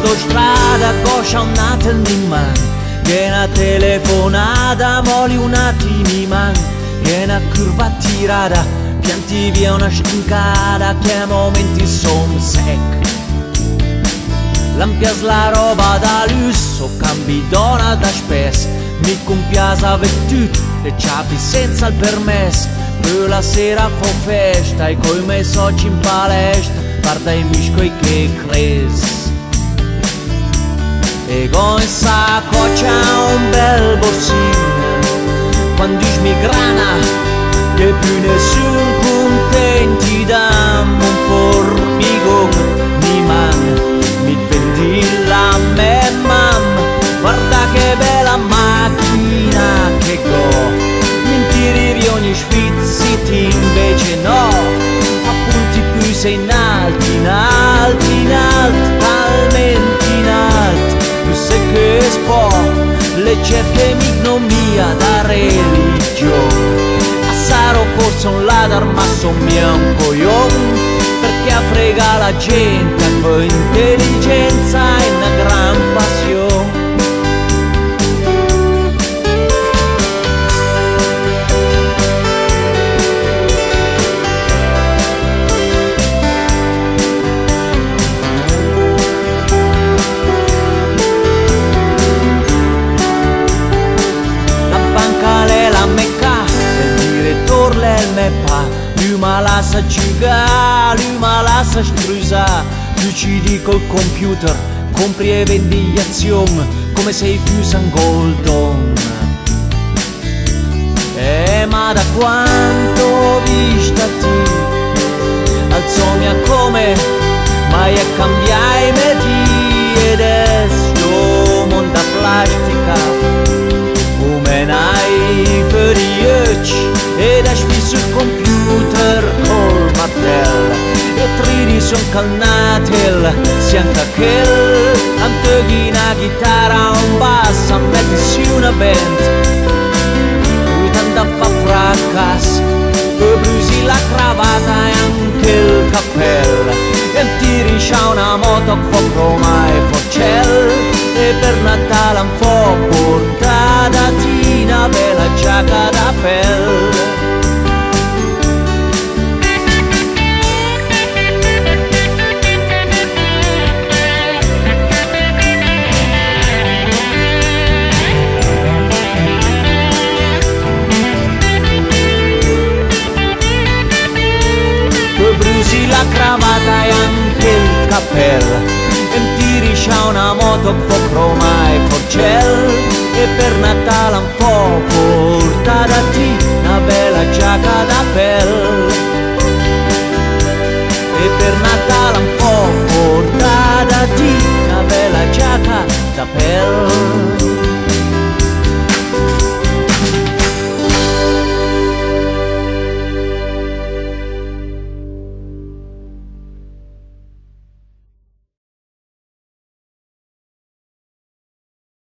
autostrada coscia un natel in man, che una telefonata moli un attimi man, che una curva tirata pianti via una stincata, che momenti son sec. Lampias la roba da lusso, cambi donna da spes, mi compiasa avec tut, le ciapi senza il permesso. Per la sera fa festa e coi miei soci in palestra, guarda i miscoi che cres. E con saccoccia un bel borsino, quando mi grana, che più nessun contenti dammo un formico, mi man, mi vendi la me mamma, guarda che bella macchina che go. Mentiri ogni sfizziti invece no, appunti più sei in alto, in alto, in alto, talmente in alto, più sei che spo, le cerche mignomia da religione. A sarò forse un ladar ma son mia un coglione, perché a frega la gente, con intelligenza e una gran passione. L'uma lascia giocare, l'uma lascia strusare, tu ci dico il computer, compri e vendi azioni, come sei fuso un goldon. Ma da quanto ho visto ti, alzomia come, mai a cambiare meti, ed è sto mondo a plastica. Come nai per gli occhi ed esci sul computer col martello e tridi son calnatel, sianca quel anteghi una chitarra un basso, mettisi una band lui tanta fa fracas, poi brusi la cravatta e anche il cappello e ti riscia una moto con Roma e Forcell. E per Natale un po' portata una bella giacca da pelle. Poi brusi la cravatta e anche il cappello, c'ha una moto un po' Roma e Forcell. E per Natale un po' porta da te una bella giacca da pelle. E per Natale un po' porta da te una bella giacca da pelle.